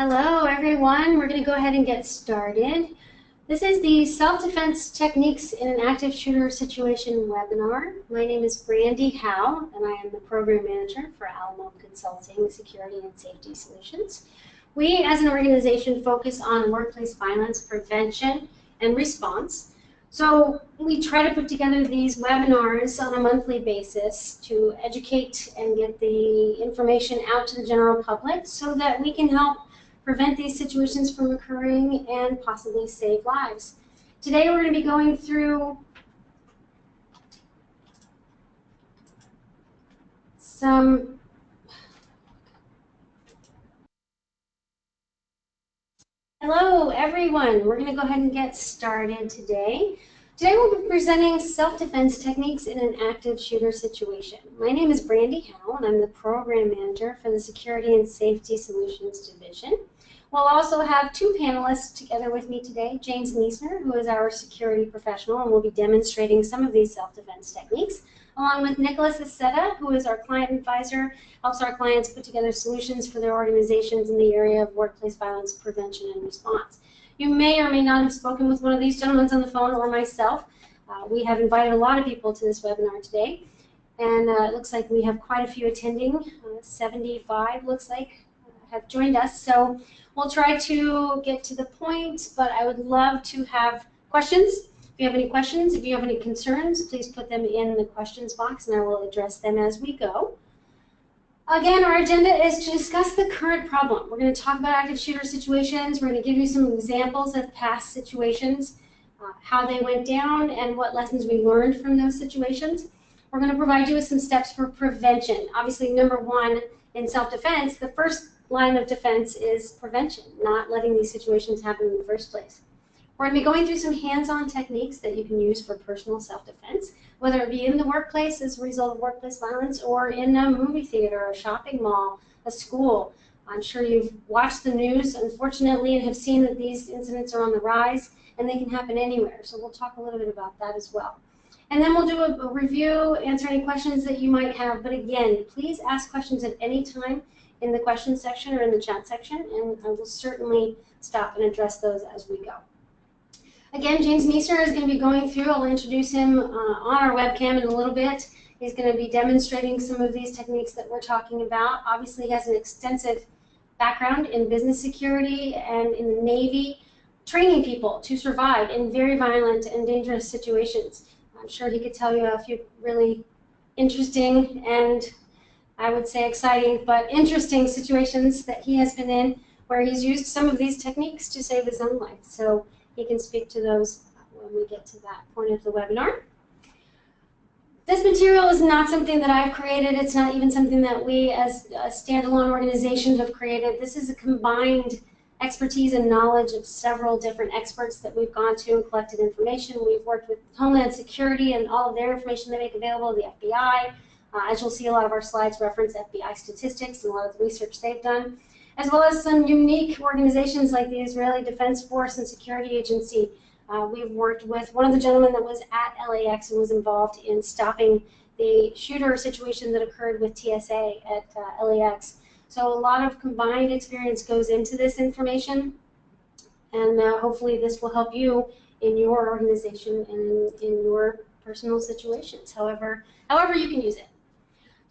Hello everyone, we're going to go ahead and get started. This is the Self-Defense Techniques in an Active Shooter Situation webinar. My name is Brandy Howe and I am the Program Manager for Alamo Consulting Security and Safety Solutions. We as an organization focus on workplace violence prevention and response. So we try to put together these webinars on a monthly basis to educate and get the information out to the general public so that we can help prevent these situations from occurring and possibly save lives. Today we're going to be going through some Hello everyone, we're going to go ahead and get started today. Today we'll be presenting self-defense techniques in an active shooter situation. My name is Brandy Howe and I'm the Program Manager for the Security and Safety Solutions Division. We'll also have two panelists together with me today, James Neesner, who is our security professional and will be demonstrating some of these self-defense techniques, along with Nicholas Aceta, who is our client advisor, helps our clients put together solutions for their organizations in the area of workplace violence prevention and response. You may or may not have spoken with one of these gentlemen on the phone or myself. We have invited a lot of people to this webinar today, and it looks like we have quite a few attending. 75 looks like have joined us, so we'll try to get to the point, but I would love to have questions. If you have any questions, if you have any concerns, please put them in the questions box and I will address them as we go. Again, our agenda is to discuss the current problem. We're going to talk about active shooter situations. We're going to give you some examples of past situations, how they went down, and what lessons we learned from those situations. We're going to provide you with some steps for prevention. Obviously, number one, in self-defense, the first line of defense is prevention, not letting these situations happen in the first place. We're going to be going through some hands-on techniques that you can use for personal self-defense, whether it be in the workplace as a result of workplace violence or in a movie theater, a shopping mall, a school. I'm sure you've watched the news, unfortunately, and have seen that these incidents are on the rise, and they can happen anywhere. So we'll talk a little bit about that as well. And then we'll do a review, answer any questions that you might have. But again, please ask questions at any time in the questions section or in the chat section, and I will certainly stop and address those as we go. Again, James Neesner is going to be going through. I'll introduce him on our webcam in a little bit. He's going to be demonstrating some of these techniques that we're talking about. Obviously, he has an extensive background in business security and in the Navy, training people to survive in very violent and dangerous situations. I'm sure he could tell you a few really interesting and I would say exciting, but interesting situations that he has been in where he's used some of these techniques to save his own life. So he can speak to those when we get to that point of the webinar. This material is not something that I've created. It's not even something that we as standalone organizations have created. This is a combined expertise and knowledge of several different experts that we've gone to and collected information. We've worked with Homeland Security and all of their information they make available, the FBI. As you'll see, a lot of our slides reference FBI statistics and a lot of the research they've done, as well as some unique organizations like the Israeli Defense Force and Security Agency. We've worked with one of the gentlemen that was at LAX and was involved in stopping the shooter situation that occurred with TSA at LAX. So a lot of combined experience goes into this information, and hopefully this will help you in your organization and in your personal situations, however you can use it.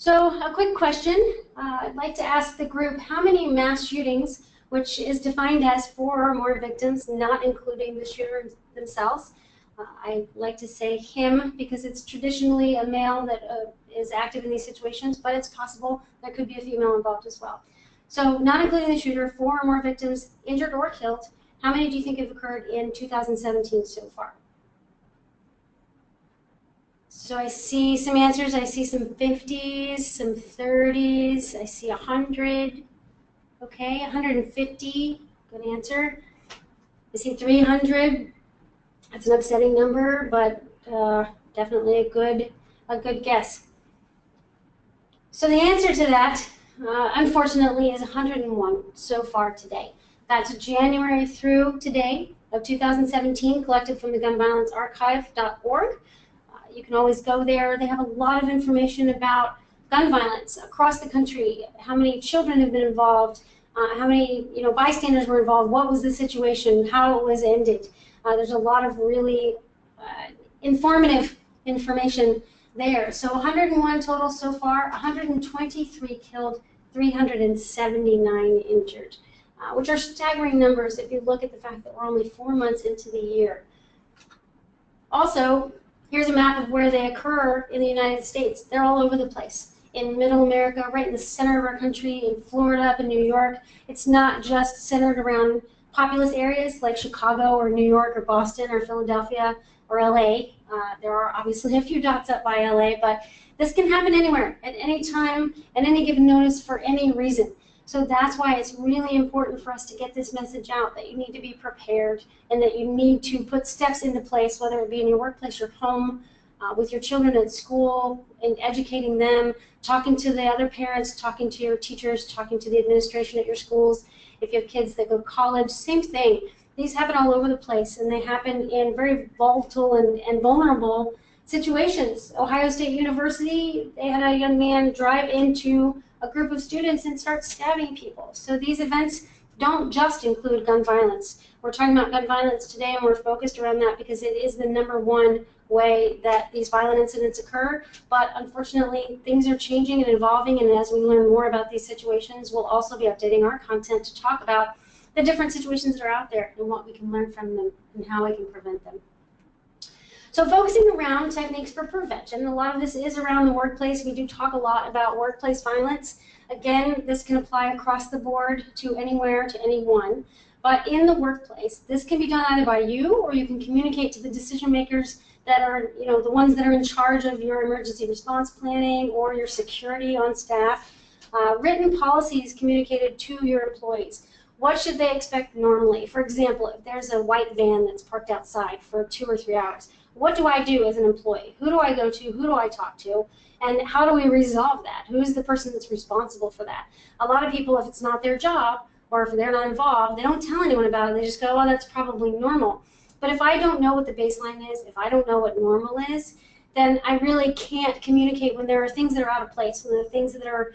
So a quick question, I'd like to ask the group, how many mass shootings, which is defined as 4 or more victims, not including the shooters themselves? I like to say him because it's traditionally a male that is active in these situations, but it's possible there could be a female involved as well. So not including the shooter, 4 or more victims injured or killed. How many do you think have occurred in 2017 so far? So I see some answers. I see some 50s, some 30s. I see 100. Okay, 150. Good answer. I see 300. That's an upsetting number, but definitely a good guess. So the answer to that, unfortunately, is 101 so far today. That's January through today of 2017, collected from the gunviolencearchive.org. You can always go there. They have a lot of information about gun violence across the country, how many children have been involved, how many bystanders were involved, what was the situation, how it was ended. There's a lot of really informative information there. So 101 total so far, 123 killed, 379 injured, which are staggering numbers if you look at the fact that we're only 4 months into the year. Also, here's a map of where they occur in the United States. They're all over the place. In Middle America, right in the center of our country, in Florida, up in New York. It's not just centered around populous areas like Chicago or New York or Boston or Philadelphia or LA. There are obviously a few dots up by LA, but this can happen anywhere, at any time, at any given notice, for any reason. So that's why it's really important for us to get this message out, that you need to be prepared and that you need to put steps into place, whether it be in your workplace, your home, with your children at school, and educating them, talking to the other parents, talking to your teachers, talking to the administration at your schools. If you have kids that go to college, same thing. These happen all over the place, and they happen in very volatile and vulnerable situations. Ohio State University, they had a young man drive into a group of students and start stabbing people. So these events don't just include gun violence. We're talking about gun violence today, and we're focused around that because it is the #1 way that these violent incidents occur. But unfortunately, things are changing and evolving, and as we learn more about these situations, we'll also be updating our content to talk about the different situations that are out there and what we can learn from them and how we can prevent them. So focusing around techniques for prevention, a lot of this is around the workplace. We do talk a lot about workplace violence. Again, this can apply across the board to anywhere, to anyone. But in the workplace, this can be done either by you, or you can communicate to the decision makers that are, the ones that are in charge of your emergency response planning or your security on staff. Written policies communicated to your employees. What should they expect normally? For example, if there's a white van that's parked outside for 2 or 3 hours, what do I do as an employee? Who do I go to? Who do I talk to? And how do we resolve that? Who's the person that's responsible for that? A lot of people, if it's not their job, or if they're not involved, they don't tell anyone about it. They just go, oh, that's probably normal. But if I don't know what the baseline is, if I don't know what normal is, then I really can't communicate when there are things that are out of place, when there are things that are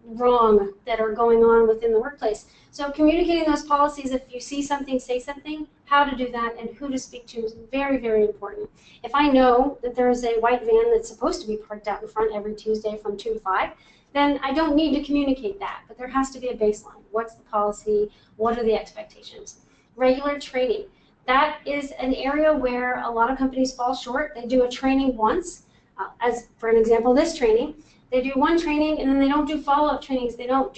wrong that are going on within the workplace. So communicating those policies, if you see something, say something, how to do that, and who to speak to is very, very important. If I know that there is a white van that's supposed to be parked out in front every Tuesday from 2 to 5, then I don't need to communicate that, but there has to be a baseline. What's the policy? What are the expectations? Regular training. That is an area where a lot of companies fall short. They do a training once, as for an example, this training. They do one training and then they don't do follow-up trainings. They don't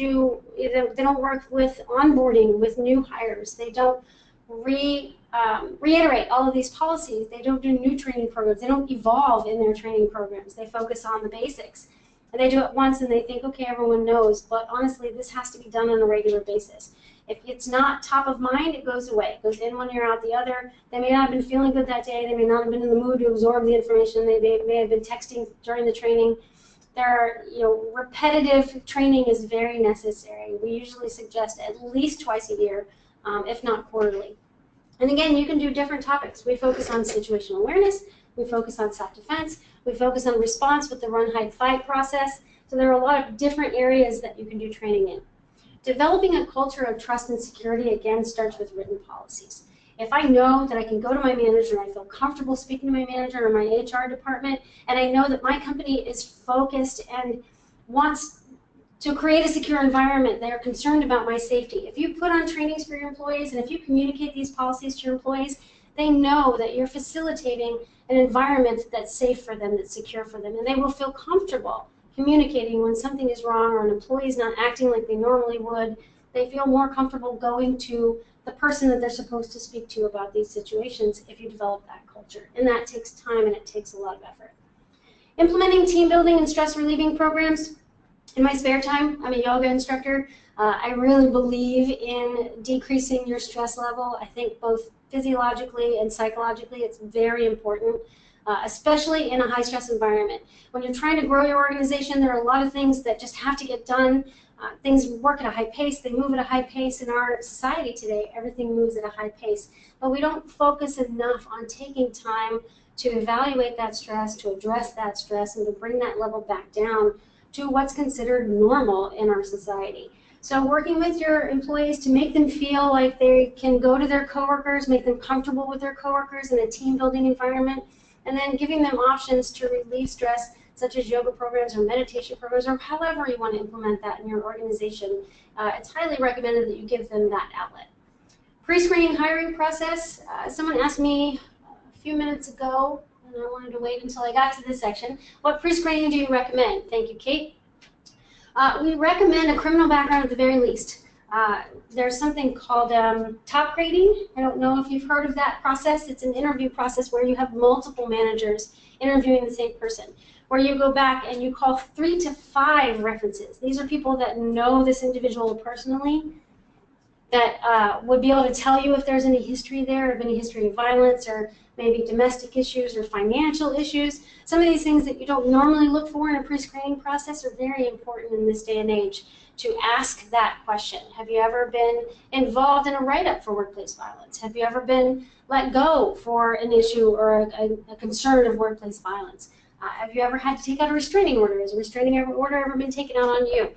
work with onboarding with new hires. They don't reiterate all of these policies. They don't do new training programs. They don't evolve in their training programs. They focus on the basics. And they do it once and they think, okay, everyone knows. But honestly, this has to be done on a regular basis. If it's not top of mind, it goes away. It goes in one ear, out the other. They may not have been feeling good that day. They may not have been in the mood to absorb the information. They may have been texting during the training. Repetitive training is very necessary. We usually suggest at least twice a year, if not quarterly. And again, you can do different topics. We focus on situational awareness. We focus on self-defense. We focus on response with the run, hide, fight process. So there are a lot of different areas that you can do training in. Developing a culture of trust and security, again, starts with written policies. If I know that I can go to my manager and I feel comfortable speaking to my manager or my HR department, and I know that my company is focused and wants to create a secure environment, they are concerned about my safety. If you put on trainings for your employees and if you communicate these policies to your employees, they know that you're facilitating an environment that's safe for them, that's secure for them, and they will feel comfortable communicating when something is wrong or an employee is not acting like they normally would. They feel more comfortable going to the person that they're supposed to speak to about these situations if you develop that culture. And that takes time and it takes a lot of effort. Implementing team building and stress relieving programs. In my spare time, I'm a yoga instructor. I really believe in decreasing your stress level. I think both physiologically and psychologically it's very important, especially in a high stress environment. When you're trying to grow your organization, there are a lot of things that just have to get done. Things work at a high pace, they move at a high pace in our society today. Everything moves at a high pace. But we don't focus enough on taking time to evaluate that stress, to address that stress, and to bring that level back down to what's considered normal in our society. So working with your employees to make them feel like they can go to their coworkers, make them comfortable with their coworkers in a team building environment, and then giving them options to relieve stress, such as yoga programs or meditation programs, or however you want to implement that in your organization. It's highly recommended that you give them that outlet. Pre-screening hiring process. Someone asked me a few minutes ago, and I wanted to wait until I got to this section, what pre-screening do you recommend? Thank you, Kate. We recommend a criminal background at the very least. There's something called top grading. I don't know if you've heard of that process. It's an interview process where you have multiple managers interviewing the same person, where you go back and you call 3 to 5 references. These are people that know this individual personally, that would be able to tell you if there's any history there, of any history of violence, or maybe domestic issues or financial issues. Some of these things that you don't normally look for in a pre-screening process are very important in this day and age to ask that question. Have you ever been involved in a write-up for workplace violence? Have you ever been let go for an issue or a concern of workplace violence? Have you ever had to take out a restraining order? Has a restraining order ever been taken out on you?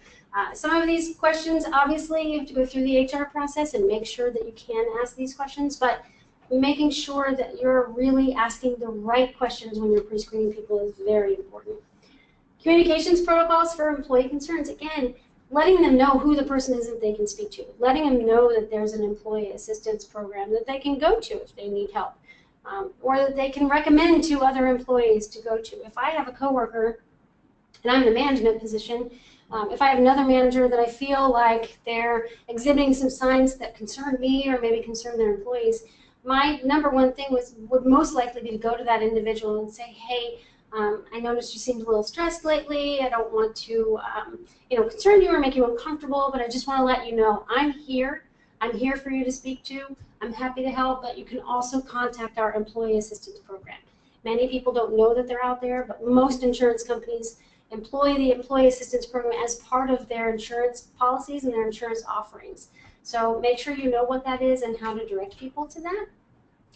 Some of these questions, obviously, you have to go through the HR process and make sure that you can ask these questions, but making sure that you're really asking the right questions when you're pre-screening people is very important. Communications protocols for employee concerns. Again, letting them know who the person is that they can speak to, letting them know that there's an employee assistance program that they can go to if they need help, or that they can recommend to other employees to go to. If I have a coworker and I'm in a management position, if I have another manager that I feel like they're exhibiting some signs that concern me or maybe concern their employees, my number one thing would most likely be to go to that individual and say, hey, I noticed you seemed a little stressed lately. I don't want to concern you or make you uncomfortable, but I just want to let you know I'm here. I'm here for you to speak to. I'm happy to help, but you can also contact our employee assistance program. Many people don't know that they're out there, but most insurance companies employ the employee assistance program as part of their insurance policies and their insurance offerings. So make sure you know what that is and how to direct people to that,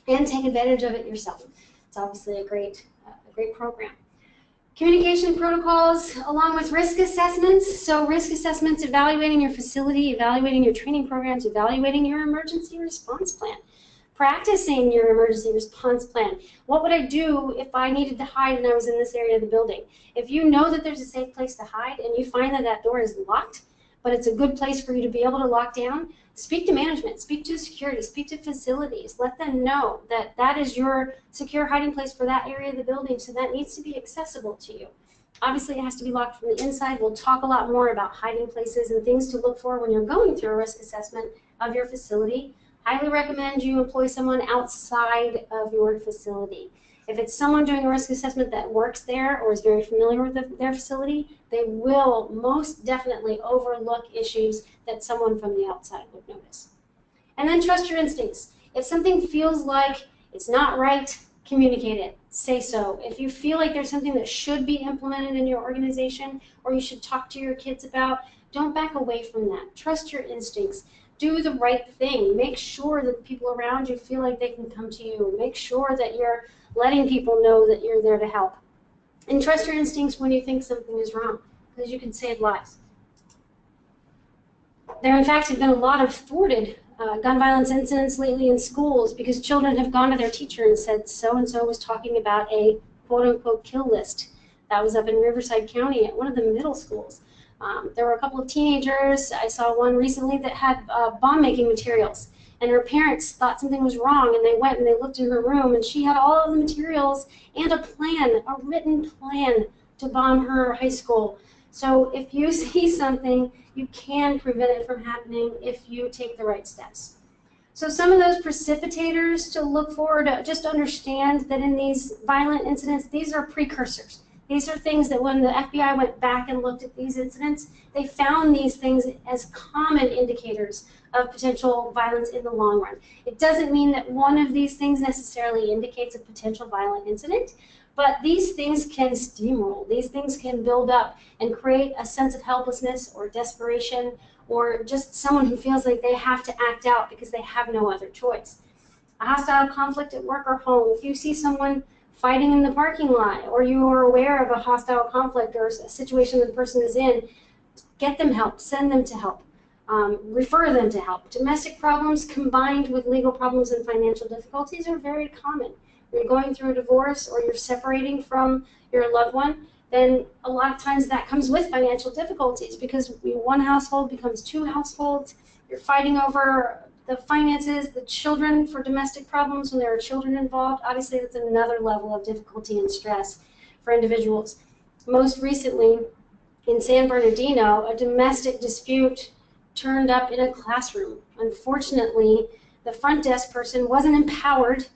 and take advantage of it yourself. It's obviously a great program. Communication protocols along with risk assessments. So risk assessments, evaluating your facility, evaluating your training programs, evaluating your emergency response plan. Practicing your emergency response plan. What would I do if I needed to hide and I was in this area of the building? If you know that there's a safe place to hide and you find that that door is locked, but it's a good place for you to be able to lock down, speak to management, speak to security, speak to facilities. Let them know that that is your secure hiding place for that area of the building, so that needs to be accessible to you. Obviously, it has to be locked from the inside. We'll talk a lot more about hiding places and things to look for when you're going through a risk assessment of your facility. Highly recommend you employ someone outside of your facility. If it's someone doing a risk assessment that works there or is very familiar with their facility, they will most definitely overlook issues that someone from the outside would notice. And then trust your instincts. If something feels like it's not right, communicate it. Say so. If you feel like there's something that should be implemented in your organization or you should talk to your kids about, don't back away from that. Trust your instincts. Do the right thing. Make sure that the people around you feel like they can come to you. Make sure that you're letting people know that you're there to help. And trust your instincts when you think something is wrong, because you can save lives. There, in fact, have been a lot of thwarted gun violence incidents lately in schools because children have gone to their teacher and said so-and-so was talking about a quote-unquote kill list. That was up in Riverside County at one of the middle schools. There were a couple of teenagers. I saw one recently that had bomb-making materials, and her parents thought something was wrong, and they went and they looked in her room, and she had all of the materials and a plan, a written plan to bomb her high school. So if you see something, you can prevent it from happening if you take the right steps. So some of those precipitators to look for, to just understand that in these violent incidents, these are precursors. These are things that when the FBI went back and looked at these incidents, they found these things as common indicators of potential violence in the long run. It doesn't mean that one of these things necessarily indicates a potential violent incident, but these things can steamroll. These things can build up and create a sense of helplessness or desperation, or just someone who feels like they have to act out because they have no other choice. A hostile conflict at work or home. If you see someone fighting in the parking lot, or you are aware of a hostile conflict or a situation that the person is in, get them help, send them to help. refer them to help. Domestic problems combined with legal problems and financial difficulties are very common. When you're going through a divorce or you're separating from your loved one, then a lot of times that comes with financial difficulties because one household becomes two households. You're fighting over the finances, the children for domestic problems when there are children involved. Obviously, that's another level of difficulty and stress for individuals. Most recently, in San Bernardino, a domestic dispute turned up in a classroom. Unfortunately, the front desk person wasn't empowered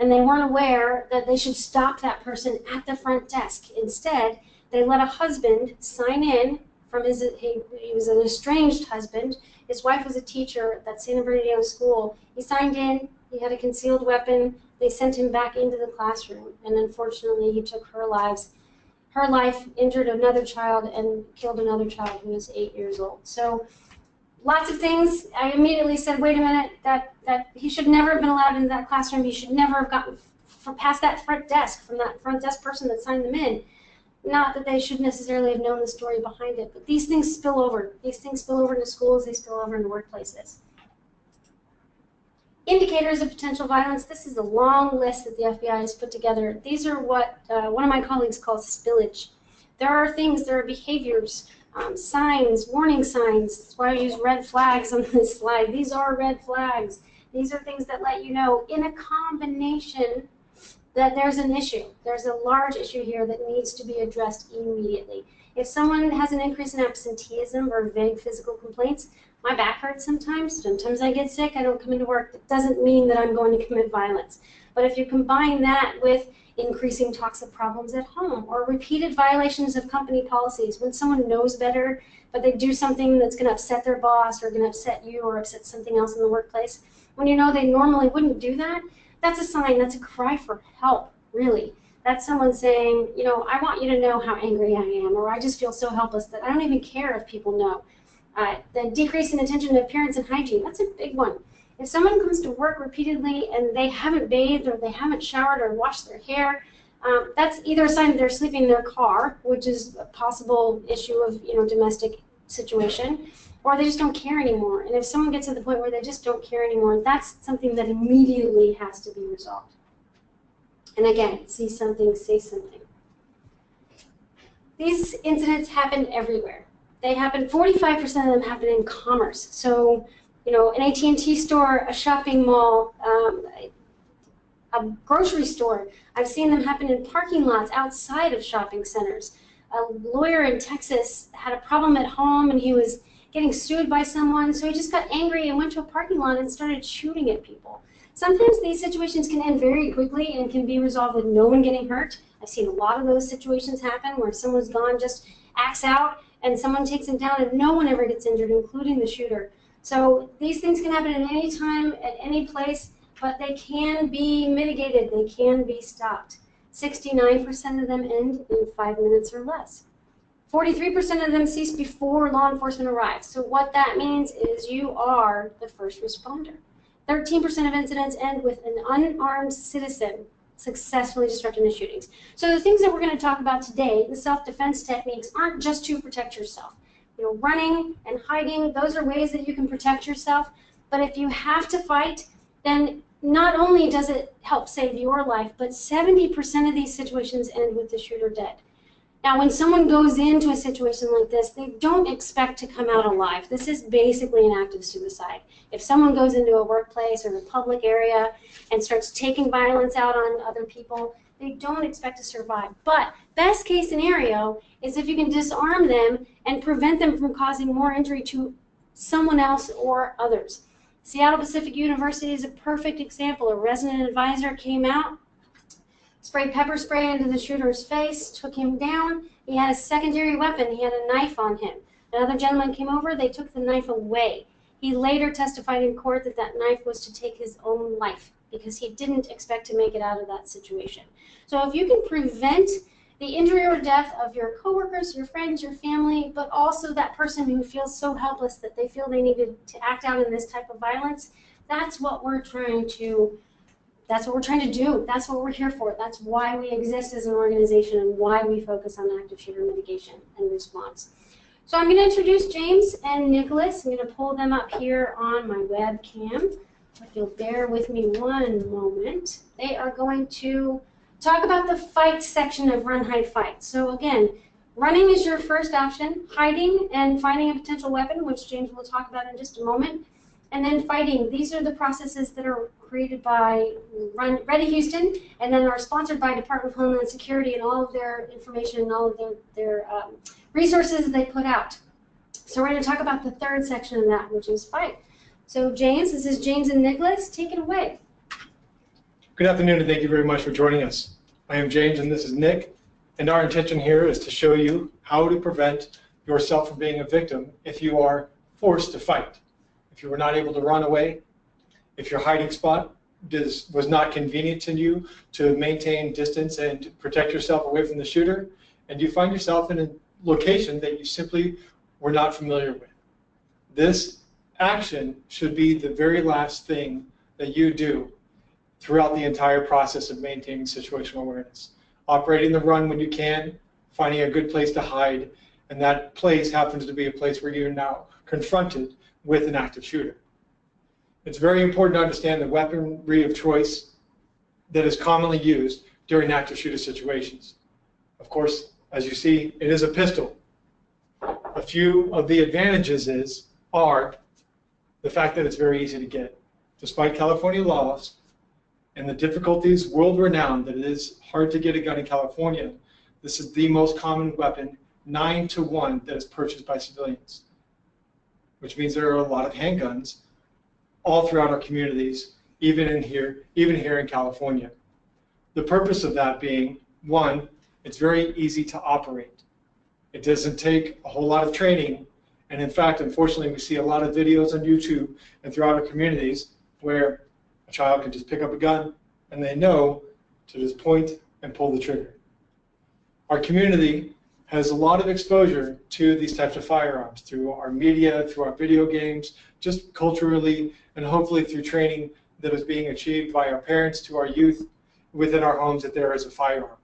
and they weren't aware that they should stop that person at the front desk. Instead, they let a husband sign in from he was an estranged husband. His wife was a teacher at that San Bernardino school. He signed in, he had a concealed weapon. They sent him back into the classroom, and unfortunately, he took her lives. Her life injured another child and killed another child who was 8 years old. So lots of things. I immediately said, wait a minute, that he should never have been allowed into that classroom. He should never have gotten past that front desk from that front desk person that signed them in. Not that they should necessarily have known the story behind it, but these things spill over. These things spill over into schools, they spill over into workplaces. Indicators of potential violence. This is a long list that the FBI has put together. These are what one of my colleagues calls spillage. There are things, there are behaviors, signs, warning signs. That's why I use red flags on this slide. These are red flags. These are things that let you know in a combination that there's an issue. There's a large issue here that needs to be addressed immediately. If someone has an increase in absenteeism or vague physical complaints, my back hurts sometimes I get sick, I don't come into work, that doesn't mean that I'm going to commit violence. But if you combine that with increasing toxic problems at home or repeated violations of company policies, when someone knows better, but they do something that's going to upset their boss or going to upset you or upset something else in the workplace, when you know they normally wouldn't do that, that's a sign, that's a cry for help, really. That's someone saying, you know, I want you to know how angry I am, or I just feel so helpless that I don't even care if people know. The decrease in attention to appearance and hygiene, that's a big one. If someone comes to work repeatedly and they haven't bathed or they haven't showered or washed their hair, that's either a sign that they're sleeping in their car, which is a possible issue of, you know, domestic situation, or they just don't care anymore. And if someone gets to the point where they just don't care anymore, that's something that immediately has to be resolved. And again, see something, say something. These incidents happen everywhere. They happen, 45% of them happen in commerce. So, you know, an AT&T store, a shopping mall, a grocery store. I've seen them happen in parking lots outside of shopping centers. A lawyer in Texas had a problem at home and he was getting sued by someone, so he just got angry and went to a parking lot and started shooting at people. Sometimes these situations can end very quickly and can be resolved with no one getting hurt. I've seen a lot of those situations happen where someone's gone, just acts out, and someone takes him down and no one ever gets injured, including the shooter. So these things can happen at any time, at any place, but they can be mitigated, they can be stopped. 69% of them end in 5 minutes or less. 43% of them cease before law enforcement arrives. So what that means is you are the first responder. 13% of incidents end with an unarmed citizen successfully disrupting the shootings. So the things that we're going to talk about today, the self-defense techniques, aren't just to protect yourself. You know, running and hiding, those are ways that you can protect yourself. But if you have to fight, then not only does it help save your life, but 70% of these situations end with the shooter dead. Now, when someone goes into a situation like this, they don't expect to come out alive. This is basically an act of suicide. If someone goes into a workplace or a public area and starts taking violence out on other people, they don't expect to survive. But best case scenario is if you can disarm them and prevent them from causing more injury to someone else or others. Seattle Pacific University is a perfect example. A resident advisor came out, sprayed pepper spray into the shooter's face, took him down. He had a secondary weapon. He had a knife on him. Another gentleman came over. They took the knife away. He later testified in court that that knife was to take his own life because he didn't expect to make it out of that situation. So if you can prevent the injury or death of your coworkers, your friends, your family, but also that person who feels so helpless that they feel they needed to act out in this type of violence, that's what we're trying to do. That's what we're here for. That's why we exist as an organization and why we focus on active shooter mitigation and response. So I'm going to introduce James and Nicholas. I'm going to pull them up here on my webcam. If you'll bear with me one moment. They are going to talk about the fight section of Run, Hide, Fight. So again, running is your first option, hiding and finding a potential weapon, which James will talk about in just a moment, and then fighting. These are the processes that are created by Ready Houston, and then are sponsored by Department of Homeland Security and all of their information and all of their resources they put out. So we're going to talk about the third section of that, which is fight. So James, this is James and Nicholas. Take it away. Good afternoon, and thank you very much for joining us. I am James, and this is Nick, and our intention here is to show you how to prevent yourself from being a victim if you are forced to fight. If you were not able to run away, if your hiding spot was not convenient to you to maintain distance and protect yourself away from the shooter, and you find yourself in a location that you simply were not familiar with. This action should be the very last thing that you do throughout the entire process of maintaining situational awareness. Operating the run when you can, finding a good place to hide, and that place happens to be a place where you're now confronted with an active shooter. It's very important to understand the weaponry of choice that is commonly used during active shooter situations. Of course, as you see, it is a pistol. A few of the advantages are the fact that it's very easy to get. Despite California laws and the difficulties world-renowned that it is hard to get a gun in California, this is the most common weapon, 9-to-1, that is purchased by civilians, which means there are a lot of handguns all throughout our communities, even here in California. The purpose of that being, one, it's very easy to operate. It doesn't take a whole lot of training, and in fact, unfortunately, we see a lot of videos on YouTube and throughout our communities where a child can just pick up a gun and they know to just point and pull the trigger. Our community has a lot of exposure to these types of firearms through our media, through our video games, just culturally, and hopefully through training that is being achieved by our parents to our youth within our homes that there is a firearm.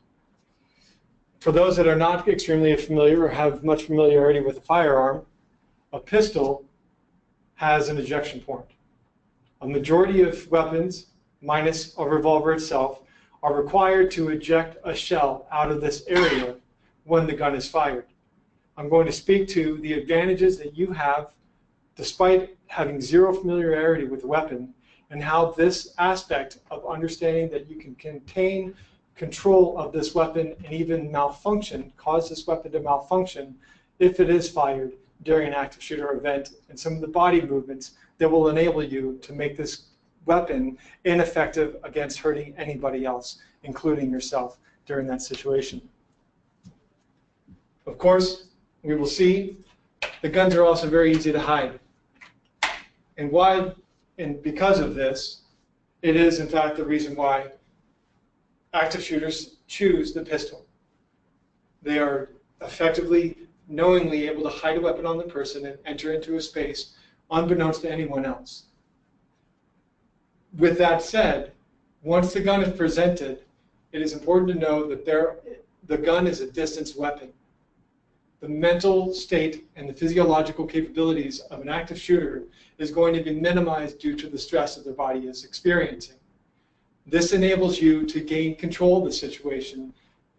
For those that are not extremely familiar or have much familiarity with a firearm, a pistol has an ejection point. A majority of weapons, minus a revolver itself, are required to eject a shell out of this area when the gun is fired. I'm going to speak to the advantages that you have despite having zero familiarity with the weapon, and how this aspect of understanding that you can contain control of this weapon and even malfunction, cause this weapon to malfunction if it is fired during an active shooter event, and some of the body movements that will enable you to make this weapon ineffective against hurting anybody else, including yourself, during that situation. Of course, we will see the guns are also very easy to hide. And because of this, it is in fact the reason why active shooters choose the pistol. They are effectively, knowingly able to hide a weapon on the person and enter into a space unbeknownst to anyone else. With that said, once the gun is presented, it is important to know that the gun is a distance weapon. The mental state and the physiological capabilities of an active shooter is going to be minimized due to the stress that their body is experiencing. This enables you to gain control of the situation,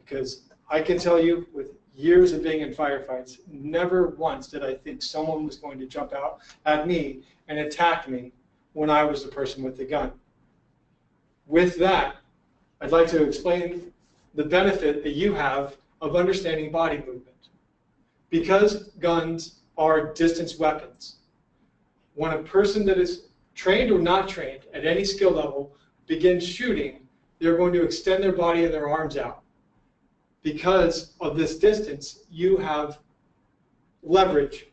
because I can tell you, with years of being in firefights, never once did I think someone was going to jump out at me and attack me when I was the person with the gun. With that, I'd like to explain the benefit that you have of understanding body movement. Because guns are distance weapons, when a person that is trained or not trained at any skill level begins shooting, they're going to extend their body and their arms out. Because of this distance, you have leverage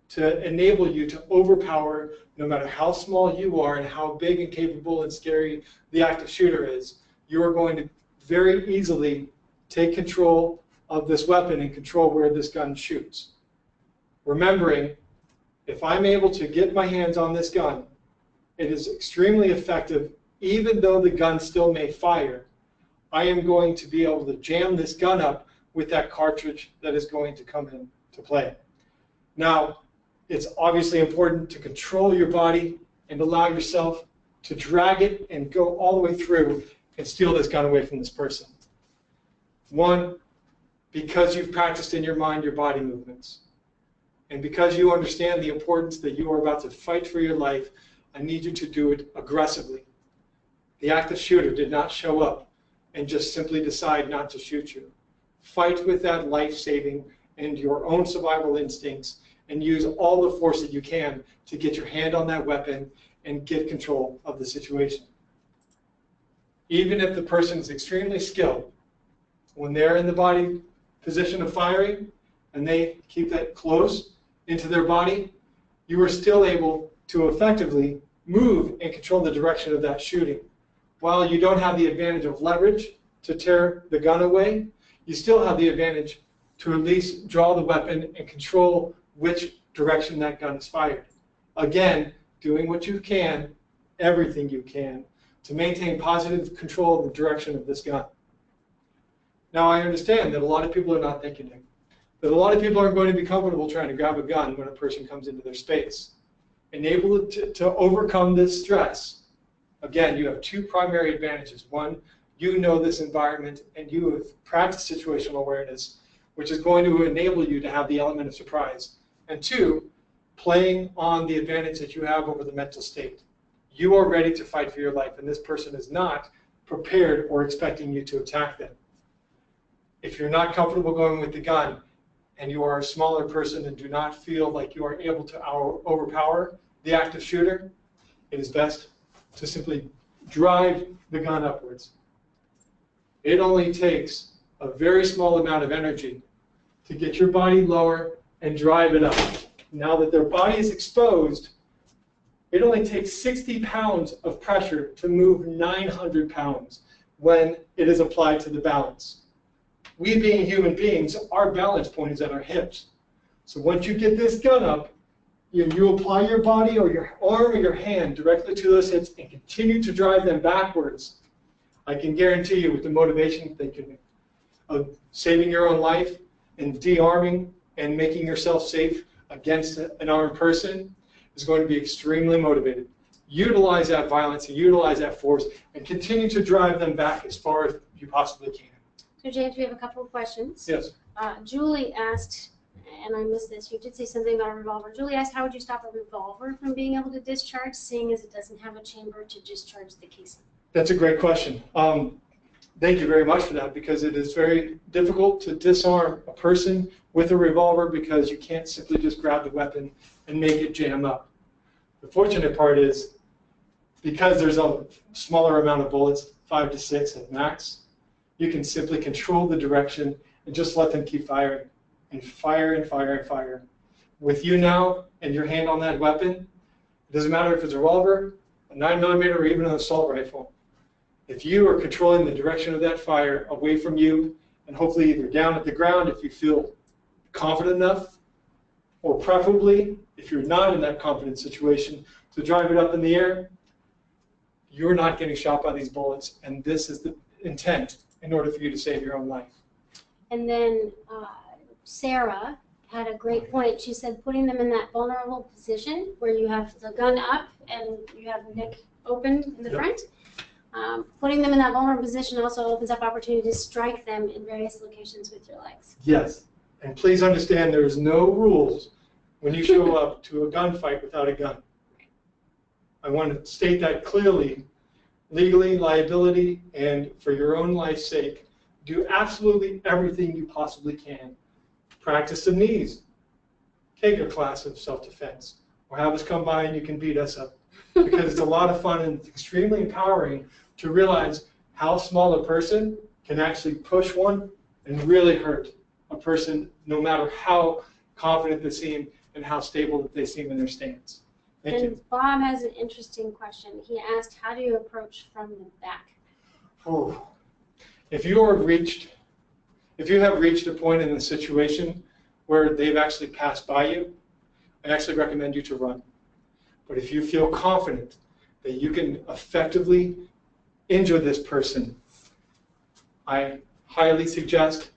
to enable you to overpower, no matter how small you are and how big and capable and scary the active shooter is, you are going to very easily take control of this weapon and control where this gun shoots. Remembering, if I'm able to get my hands on this gun, it is extremely effective. Even though the gun still may fire, I am going to be able to jam this gun up with that cartridge that is going to come into play. Now, it's obviously important to control your body and allow yourself to drag it and go all the way through and steal this gun away from this person. One, because you've practiced in your mind your body movements. And because you understand the importance that you are about to fight for your life, I need you to do it aggressively. The active shooter did not show up and just simply decide not to shoot you. Fight with that life-saving and your own survival instincts and use all the force that you can to get your hand on that weapon and get control of the situation. Even if the person is extremely skilled, when they're in the body position of firing and they keep that close into their body, you are still able to effectively move and control the direction of that shooting. While you don't have the advantage of leverage to tear the gun away, you still have the advantage to at least draw the weapon and control which direction that gun is fired. Again, doing what you can, everything you can, to maintain positive control of the direction of this gun. Now, I understand that a lot of people are not thinking it, that a lot of people aren't going to be comfortable trying to grab a gun when a person comes into their space. Enable it to overcome this stress. Again, you have two primary advantages. One, you know this environment and you have practiced situational awareness, which is going to enable you to have the element of surprise. And two, playing on the advantage that you have over the mental state. You are ready to fight for your life, and this person is not prepared or expecting you to attack them. If you're not comfortable going with the gun, and you are a smaller person and do not feel like you are able to overpower the active shooter, it is best to simply drive the gun upwards. It only takes a very small amount of energy to get your body lower and drive it up. Now that their body is exposed, it only takes 60 pounds of pressure to move 900 pounds when it is applied to the balance. We being human beings, our balance point is at our hips. So once you get this gun up, you apply your body or your arm or your hand directly to those hips and continue to drive them backwards. I can guarantee you with the motivation thinking of saving your own life and de-arming and making yourself safe against an armed person is going to be extremely motivated. Utilize that violence and utilize that force and continue to drive them back as far as you possibly can. So James, we have a couple of questions. Yes. Julie asked, and I missed this, you did say something about a revolver. Julie asked, how would you stop a revolver from being able to discharge, seeing as it doesn't have a chamber to discharge the casing? That's a great question. Thank you very much for that, because it is very difficult to disarm a person with a revolver because you can't simply just grab the weapon and make it jam up. The fortunate part is, because there's a smaller amount of bullets, 5 to 6 at max, you can simply control the direction and just let them keep firing and fire and fire and fire. With you now and your hand on that weapon, it doesn't matter if it's a revolver, a 9mm, or even an assault rifle. If you are controlling the direction of that fire away from you and hopefully either down at the ground if you feel confident enough, or preferably, if you're not in that confident situation, to drive it up in the air, you're not getting shot by these bullets, and this is the intent in order for you to save your own life. And then Sarah had a great point. She said putting them in that vulnerable position where you have the gun up and you have Nick open in the front. Putting them in that vulnerable position also opens up opportunity to strike them in various locations with your legs. Yes, and please understand there's no rules when you show up to a gunfight without a gun. I want to state that clearly. Legally, liability, and for your own life's sake, do absolutely everything you possibly can. Practice some knees. Take a class of self-defense, or have us come by and you can beat us up. Because it's a lot of fun and extremely empowering to realize how small a person can actually push one and really hurt a person, no matter how confident they seem and how stable that they seem in their stance. Thank you. Bob has an interesting question. He asked, how do you approach from the back? Oh. If you have reached a point in the situation where they've actually passed by you, I actually recommend you to run. But if you feel confident that you can effectively injure this person, I highly suggest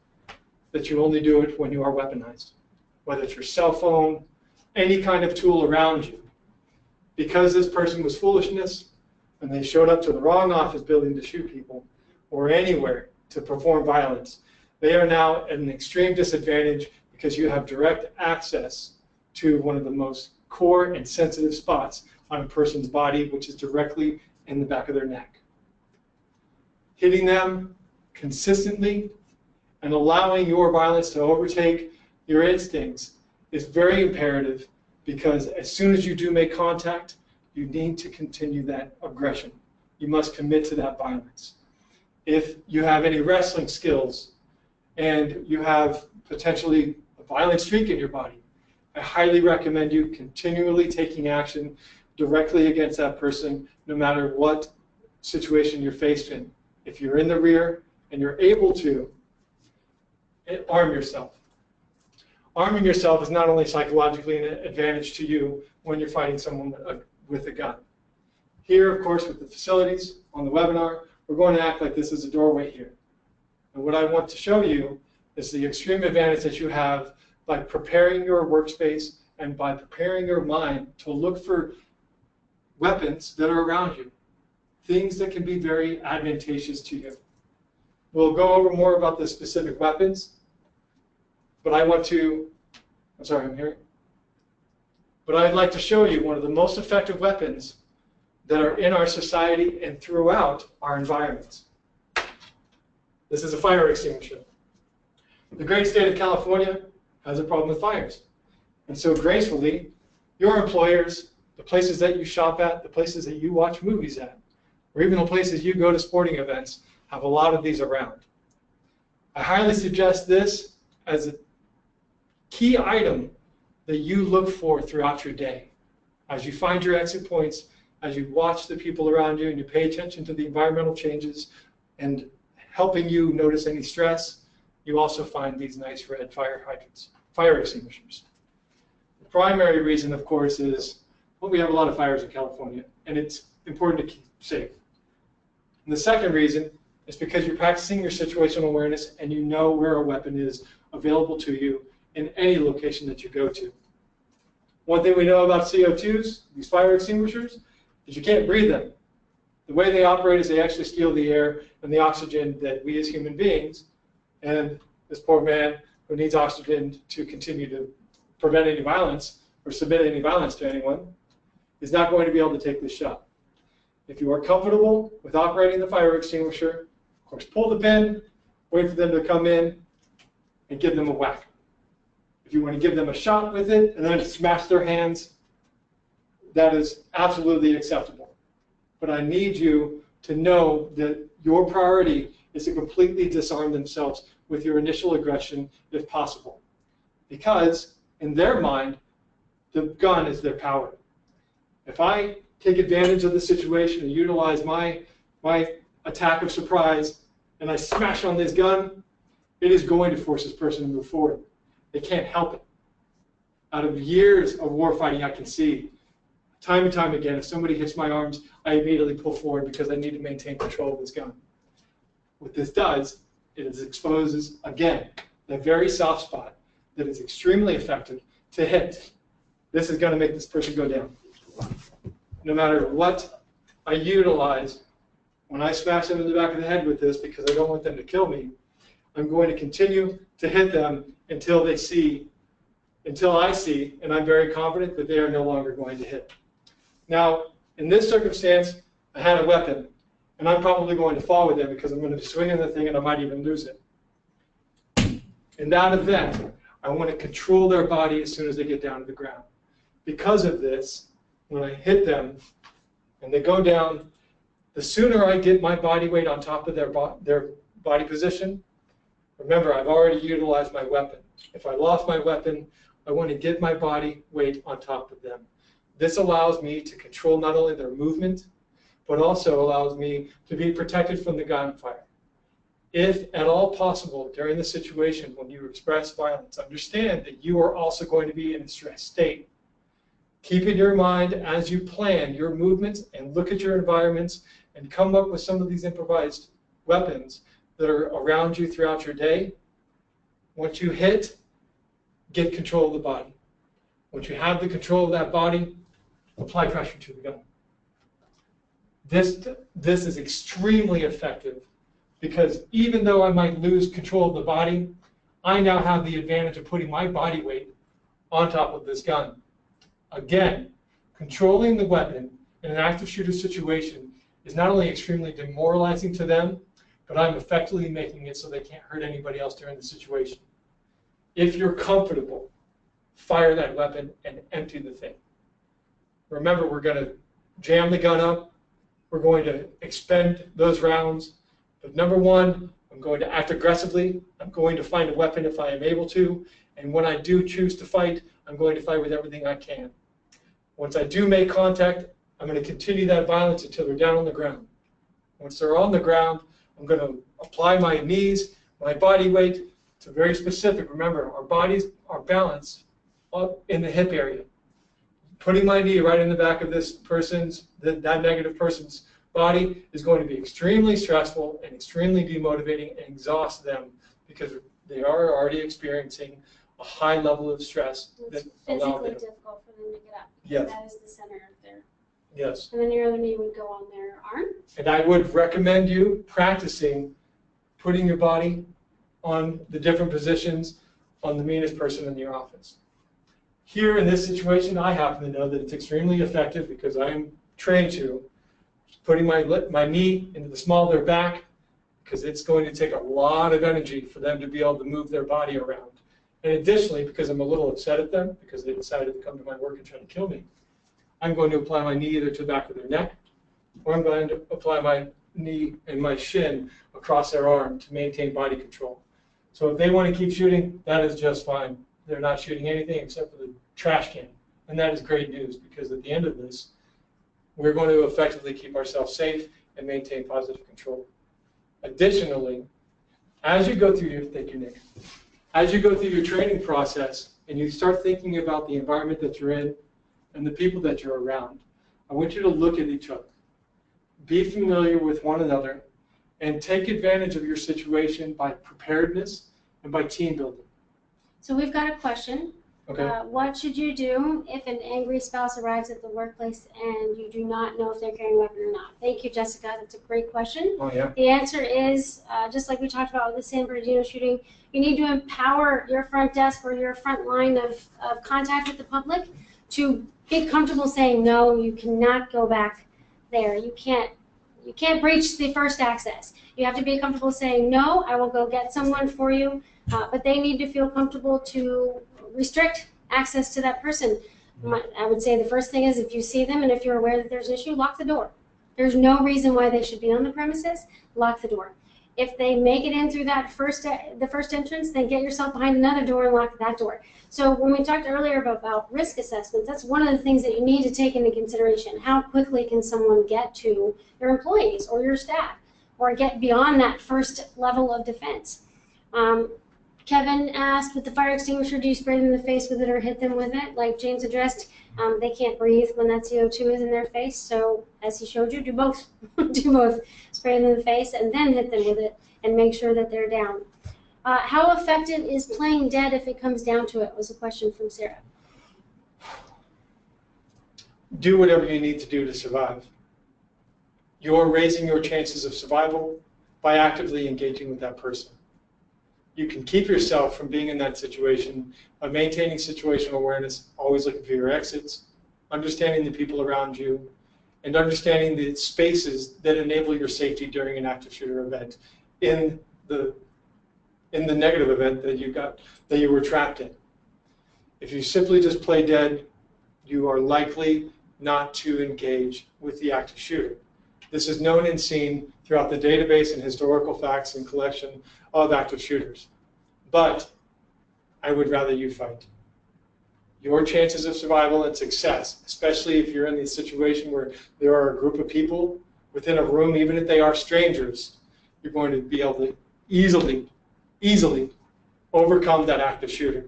that you only do it when you are weaponized. whether it's your cell phone, any kind of tool around you. Because this person was foolishness and they showed up to the wrong office building to shoot people or anywhere to perform violence, they are now at an extreme disadvantage because you have direct access to one of the most core and sensitive spots on a person's body, which is directly in the back of their neck. Hitting them consistently and allowing your violence to overtake your instincts is very imperative, because as soon as you do make contact, you need to continue that aggression. You must commit to that violence. If you have any wrestling skills and you have potentially a violent streak in your body, I highly recommend you continually taking action directly against that person, no matter what situation you're faced in. If you're in the rear and you're able to, arm yourself. Arming yourself is not only psychologically an advantage to you when you're fighting someone with a gun. Here, of course, with the facilities on the webinar, we're going to act like this is a doorway here. And what I want to show you is the extreme advantage that you have by preparing your workspace and by preparing your mind to look for weapons that are around you, things that can be very advantageous to you. We'll go over more about the specific weapons, but I'd like to show you one of the most effective weapons that are in our society and throughout our environments. This is a fire extinguisher. The great state of California has a problem with fires. And so gracefully, your employers, the places that you shop at, the places that you watch movies at, or even the places you go to sporting events, have a lot of these around. I highly suggest this as a key item that you look for throughout your day. As you find your exit points, as you watch the people around you and you pay attention to the environmental changes and helping you notice any stress, you also find these nice red fire hydrants, fire extinguishers. The primary reason, of course, is, well, we have a lot of fires in California, and it's important to keep safe. And the second reason is because you're practicing your situational awareness and you know where a weapon is available to you in any location that you go to. One thing we know about CO2s, these fire extinguishers, is you can't breathe them. The way they operate is they actually steal the air and the oxygen that we as human beings, and this poor man who needs oxygen to continue to prevent any violence or submit any violence to anyone, is not going to be able to take this shot. If you are comfortable with operating the fire extinguisher, of course, pull the pin, wait for them to come in, and give them a whack. If you want to give them a shot with it and then smash their hands, that is absolutely acceptable. But I need you to know that your priority is to completely disarm themselves with your initial aggression if possible. Because in their mind, the gun is their power. If I take advantage of the situation and utilize my attack of surprise and I smash on this gun, it is going to force this person to move forward. They can't help it. Out of years of war fighting, I can see time and time again, if somebody hits my arms, I immediately pull forward because I need to maintain control of this gun. What this does is exposes, again, the very soft spot that is extremely effective to hit. This is going to make this person go down. No matter what I utilize, when I smash them in the back of the head with this because I don't want them to kill me, I'm going to continue to hit them until I see, and I'm very confident that they are no longer going to hit. Now, in this circumstance, I had a weapon, and I'm probably going to fall with it because I'm going to be swinging the thing and I might even lose it. In that event, I want to control their body as soon as they get down to the ground. Because of this, when I hit them and they go down, the sooner I get my body weight on top of their body position, remember, I've already utilized my weapon. If I lost my weapon, I want to get my body weight on top of them. This allows me to control not only their movement, but also allows me to be protected from the gunfire. If at all possible during the situation when you express violence, understand that you are also going to be in a stressed state. Keep in your mind as you plan your movements and look at your environments and come up with some of these improvised weapons that are around you throughout your day. Once you hit, get control of the body. Once you have the control of that body, apply pressure to the gun. This is extremely effective because even though I might lose control of the body, I now have the advantage of putting my body weight on top of this gun. Again, controlling the weapon in an active shooter situation is not only extremely demoralizing to them, but I'm effectively making it so they can't hurt anybody else during the situation. If you're comfortable, fire that weapon and empty the thing. Remember, we're going to jam the gun up. We're going to expend those rounds. But number one, I'm going to act aggressively. I'm going to find a weapon if I am able to. And when I do choose to fight, I'm going to fight with everything I can. Once I do make contact, I'm going to continue that violence until they're down on the ground. Once they're on the ground, I'm going to apply my knees, my body weight. It's very specific. Remember, our bodies are balanced up in the hip area. Putting my knee right in the back of this person's, that negative person's body is going to be extremely stressful and extremely demotivating and exhaust them because they are already experiencing a high level of stress. It's physically difficult for them to get up. Yes. That is the center of their. Yes. And then your other knee would go on their arm. And I would recommend you practicing putting your body on the different positions on the meanest person in your office. Here in this situation, I happen to know that it's extremely effective because I am trained to putting my knee into the small of their back because it's going to take a lot of energy for them to be able to move their body around. And additionally, because I'm a little upset at them because they decided to come to my work and try to kill me, I'm going to apply my knee either to the back of their neck or I'm going to apply my knee and my shin across their arm to maintain body control. So if they want to keep shooting, that is just fine. They're not shooting anything except for the trash can. And that is great news because at the end of this, we're going to effectively keep ourselves safe and maintain positive control. Additionally, as you go through your, thank you, Nick, as you go through your training process and you start thinking about the environment that you're in and the people that you're around, I want you to look at each other. Be familiar with one another and take advantage of your situation by preparedness and by team building. So we've got a question. Okay. What should you do if an angry spouse arrives at the workplace and you do not know if they're carrying a weapon or not? Thank you, Jessica. That's a great question. Oh, yeah. The answer is, just like we talked about with the San Bernardino shooting, you need to empower your front desk or your front line of contact with the public to get comfortable saying, no, you cannot go back there. You can't breach the first access. You have to be comfortable saying, no, I will go get someone for you, but they need to feel comfortable to restrict access to that person. I would say the first thing is if you see them and if you're aware that there's an issue, lock the door. There's no reason why they should be on the premises. Lock the door. If they make it in through that the first entrance, then get yourself behind another door and lock that door. So when we talked earlier about risk assessments, that's one of the things that you need to take into consideration. How quickly can someone get to your employees or your staff or get beyond that first level of defense? Kevin asked, with the fire extinguisher, do you spray them in the face with it or hit them with it? Like James addressed, they can't breathe when that CO2 is in their face. So as he showed you, do both. Do both. Spray them in the face and then hit them with it and make sure that they're down. How effective is playing dead if it comes down to it, was a question from Sarah. Do whatever you need to do to survive. You're raising your chances of survival by actively engaging with that person. You can keep yourself from being in that situation by maintaining situational awareness, always looking for your exits, understanding the people around you, and understanding the spaces that enable your safety during an active shooter event in the negative event that you were trapped in. If you simply just play dead, you are likely not to engage with the active shooter. This is known and seen throughout the database and historical facts and collection of active shooters. But I would rather you fight. Your chances of survival and success, especially if you're in the situation where there are a group of people within a room, even if they are strangers, you're going to be able to easily overcome that active shooter.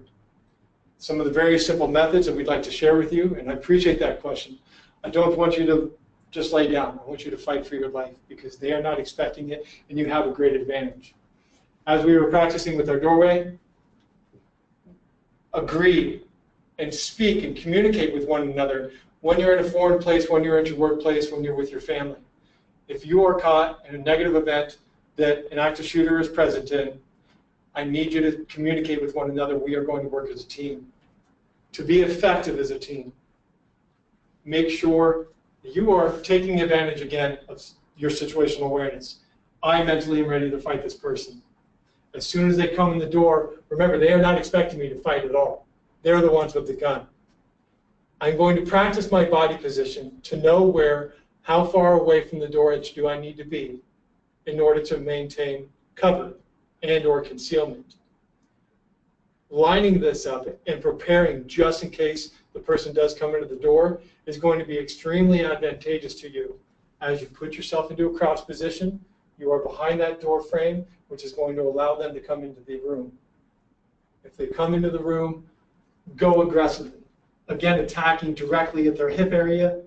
Some of the very simple methods that we'd like to share with you, and I appreciate that question. I don't want you to just lay down. I want you to fight for your life because they are not expecting it and you have a great advantage. As we were practicing with our doorway, agree and speak and communicate with one another when you're in a foreign place, when you're at your workplace, when you're with your family. If you are caught in a negative event that an active shooter is present in, I need you to communicate with one another. We are going to work as a team. To be effective as a team, make sure that you are taking advantage again of your situational awareness. I mentally am ready to fight this person. As soon as they come in the door, remember, they are not expecting me to fight at all. They're the ones with the gun. I'm going to practice my body position to know how far away from the door edge do I need to be in order to maintain cover and or concealment. Lining this up and preparing just in case the person does come into the door is going to be extremely advantageous to you. As you put yourself into a crouch position, you are behind that door frame, which is going to allow them to come into the room. If they come into the room, go aggressively. Again, attacking directly at their hip area.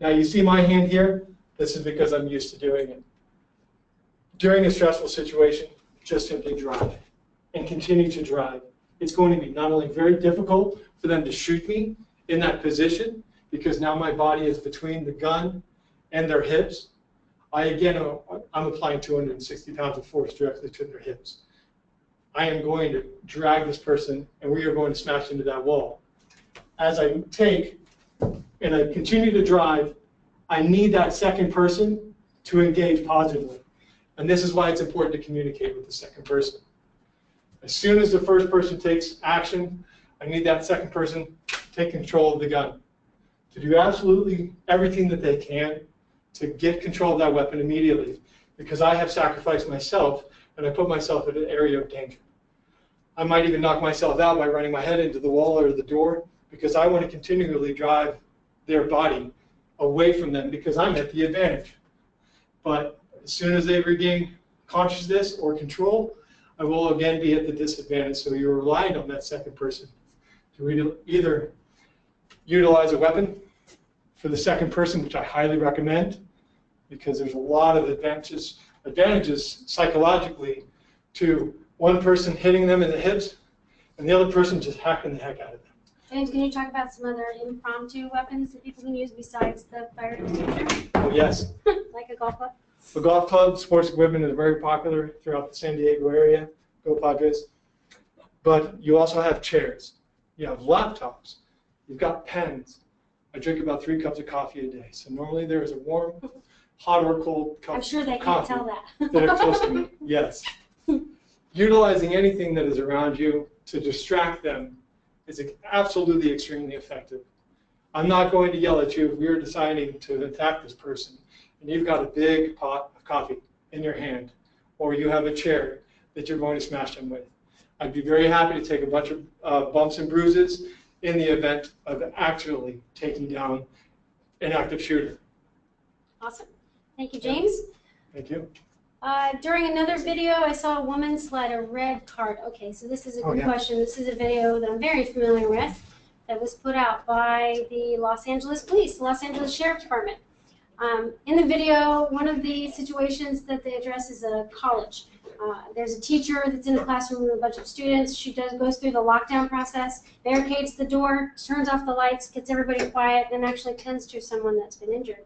Now you see my hand here? This is because I'm used to doing it. During a stressful situation, just simply drive and continue to drive. It's going to be not only very difficult for them to shoot me in that position, because now my body is between the gun and their hips. I'm applying 260 pounds of force directly to their hips. I am going to drag this person, and we are going to smash into that wall. As I take and I continue to drive, I need that second person to engage positively. And this is why it's important to communicate with the second person. As soon as the first person takes action, I need that second person to take control of the gun, to do absolutely everything that they can to get control of that weapon immediately, because I have sacrificed myself and I put myself in an area of danger. I might even knock myself out by running my head into the wall or the door, because I want to continually drive their body away from them because I'm at the advantage. But as soon as they regain consciousness or control, I will again be at the disadvantage. So you're relying on that second person to either utilize a weapon for the second person, which I highly recommend, because there's a lot of advantages psychologically to one person hitting them in the hips and the other person just hacking the heck out of them. James, can you talk about some other impromptu weapons that people can use besides the fire extinguisher? Oh, yes. Like a golf club? The golf club, sports equipment is very popular throughout the San Diego area. Go Padres. But you also have chairs. You have laptops. You've got pens. I drink about 3 cups of coffee a day. So normally there is a warm, hot or cold cup I'm sure they of can't coffee tell that. that are close to me. Yes. Utilizing anything that is around you to distract them is absolutely extremely effective. I'm not going to yell at you if you're deciding to attack this person and you've got a big pot of coffee in your hand, or you have a chair that you're going to smash them with. I'd be very happy to take a bunch of bumps and bruises in the event of actually taking down an active shooter. Awesome. Thank you, James. Thank you. During another video, I saw a woman slide a red card. Okay, so this is a good question. This is a video that I'm very familiar with that was put out by the Los Angeles Police, the Los Angeles Sheriff Department. In the video, one of the situations that they address is a college. There's a teacher that's in a classroom with a bunch of students. She goes through the lockdown process, barricades the door, turns off the lights, gets everybody quiet, and actually tends to someone that's been injured.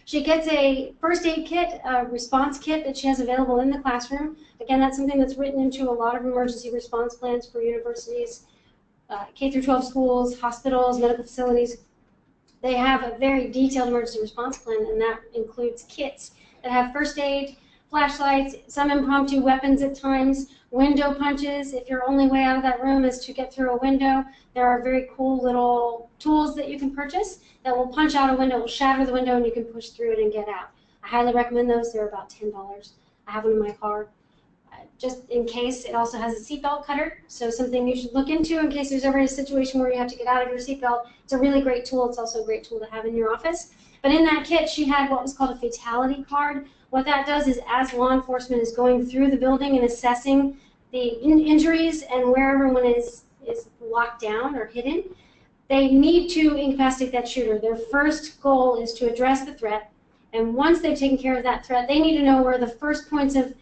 She gets a first aid kit, a response kit that she has available in the classroom. Again, that's something that's written into a lot of emergency response plans for universities, K-12 schools, hospitals, medical facilities. They have a very detailed emergency response plan, and that includes kits that have first aid, flashlights, some impromptu weapons at times, window punches. If your only way out of that room is to get through a window, there are very cool little tools that you can purchase that will punch out a window, will shatter the window, and you can push through it and get out. I highly recommend those. They're about $10. I have one in my car. Just in case, it also has a seatbelt cutter, so something you should look into in case there's ever a situation where you have to get out of your seatbelt. It's a really great tool. It's also a great tool to have in your office. But in that kit, she had what was called a Fatality Card. What that does is, as law enforcement is going through the building and assessing the injuries and where everyone is locked down or hidden, they need to incapacitate that shooter. Their first goal is to address the threat, and once they've taken care of that threat, they need to know where the first points of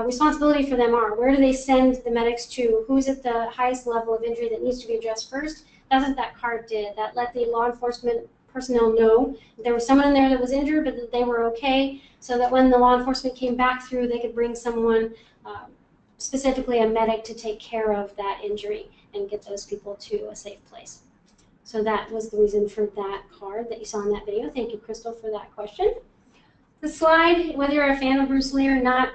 responsibility for them are. Where do they send the medics to? Who's at the highest level of injury that needs to be addressed first? That's what that card did. That let the law enforcement personnel know there was someone in there that was injured, but that they were okay, so that when the law enforcement came back through, they could bring someone, specifically a medic, to take care of that injury and get those people to a safe place. So that was the reason for that card that you saw in that video. Thank you, Crystal, for that question. The slide, whether you're a fan of Bruce Lee or not,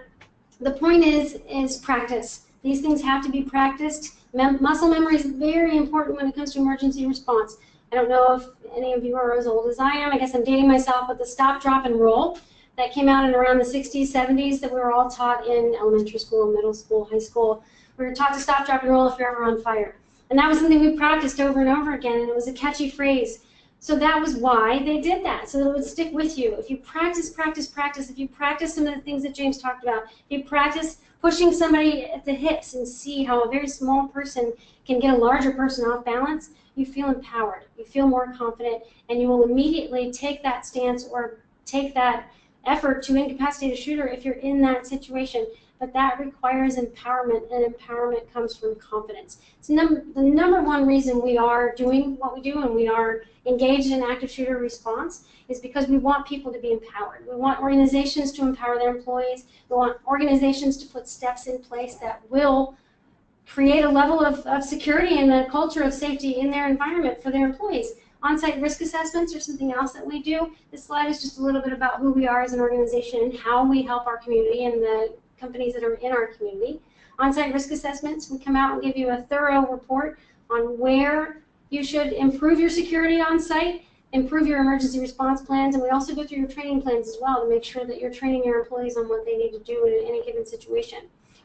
the point is practice. These things have to be practiced. Muscle memory is very important when it comes to emergency response. I don't know if any of you are as old as I am. I guess I'm dating myself, but the stop, drop, and roll that came out in around the 60s, 70s that we were all taught in elementary school, middle school, high school. We were taught to stop, drop, and roll if you're ever on fire. And that was something we practiced over and over again, and it was a catchy phrase. So that was why they did that, so that it would stick with you. If you practice, practice, practice, if you practice some of the things that James talked about, if you practice pushing somebody at the hips and see how a very small person can get a larger person off balance, you feel empowered, you feel more confident, and you will immediately take that stance or take that effort to incapacitate a shooter if you're in that situation. But that requires empowerment, and empowerment comes from confidence. It's the number one reason we are doing what we do and we are engaged in active shooter response is because we want people to be empowered. We want organizations to empower their employees. We want organizations to put steps in place that will create a level of security and a culture of safety in their environment for their employees. On-site risk assessments are something else that we do. This slide is just a little bit about who we are as an organization and how we help our community and the companies that are in our community. On-site risk assessments, we come out and give you a thorough report on where you should improve your security on site, improve your emergency response plans, and we also go through your training plans as well to make sure that you're training your employees on what they need to do in any given situation.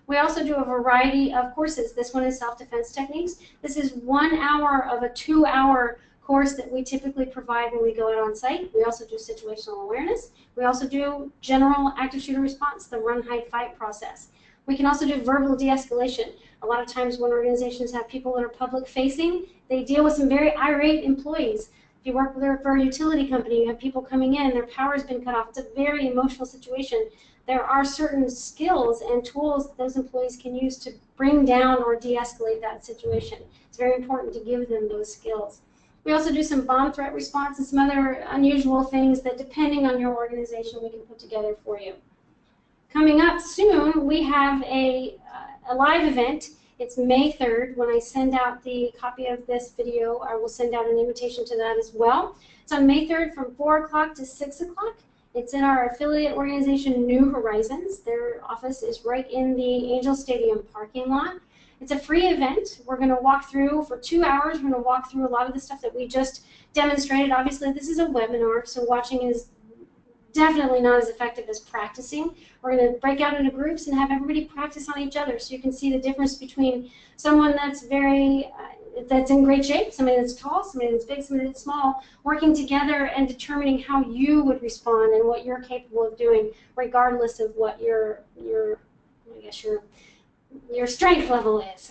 We also do a variety of courses. This one is self-defense techniques. This is 1 hour of a 2-hour course that we typically provide when we go out on site. We also do situational awareness. We also do general active shooter response, the run, hide, fight process. We can also do verbal de-escalation. A lot of times when organizations have people that are public facing, they deal with some very irate employees. If you work for a utility company, you have people coming in, their power's been cut off. It's a very emotional situation. There are certain skills and tools that those employees can use to bring down or de-escalate that situation. It's very important to give them those skills. We also do some bomb threat response and some other unusual things that, depending on your organization, we can put together for you. Coming up soon, we have a live event. It's May 3rd. When I send out the copy of this video, I will send out an invitation to that as well. It's on May 3rd from 4 o'clock to 6 o'clock. It's in our affiliate organization, New Horizons. Their office is right in the Angel Stadium parking lot. It's a free event. We're going to walk through for 2 hours. We're going to walk through a lot of the stuff that we just demonstrated. Obviously, this is a webinar, so watching is definitely not as effective as practicing. We're going to break out into groups and have everybody practice on each other so you can see the difference between someone that's that's in great shape, somebody that's tall, somebody that's big, somebody that's small, working together and determining how you would respond and what you're capable of doing, regardless of what your strength level is.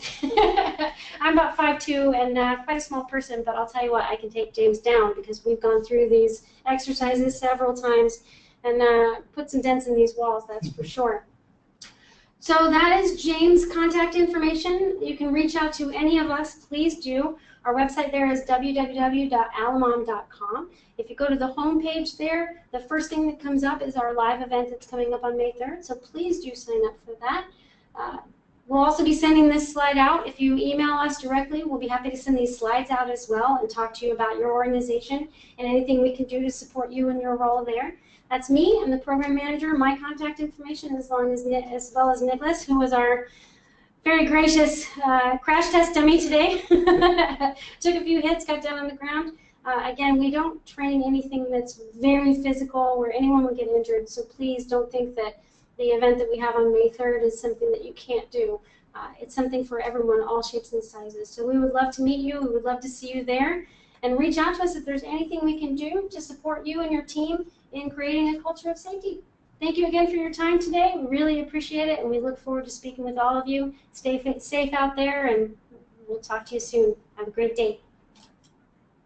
I'm about 5'2" and quite a small person, but I'll tell you what, I can take James down because we've gone through these exercises several times and put some dents in these walls, that's for sure. So that is James' contact information. You can reach out to any of us, please do. Our website there is www.alamom.com. If you go to the home page there, the first thing that comes up is our live event that's coming up on May 3rd, so please do sign up for that. We'll also be sending this slide out. If you email us directly, we'll be happy to send these slides out as well and talk to you about your organization and anything we can do to support you in your role there. That's me. I'm the program manager. My contact information, as well as Nicholas, who was our very gracious crash test dummy today. Took a few hits, got down on the ground. Again, we don't train anything that's very physical where anyone would get injured, so please don't think that the event that we have on May 3rd is something that you can't do. It's something for everyone, all shapes and sizes. So we would love to meet you. We would love to see you there. And reach out to us if there's anything we can do to support you and your team in creating a culture of safety. Thank you again for your time today. We really appreciate it, and we look forward to speaking with all of you. Stay safe out there, and we'll talk to you soon. Have a great day.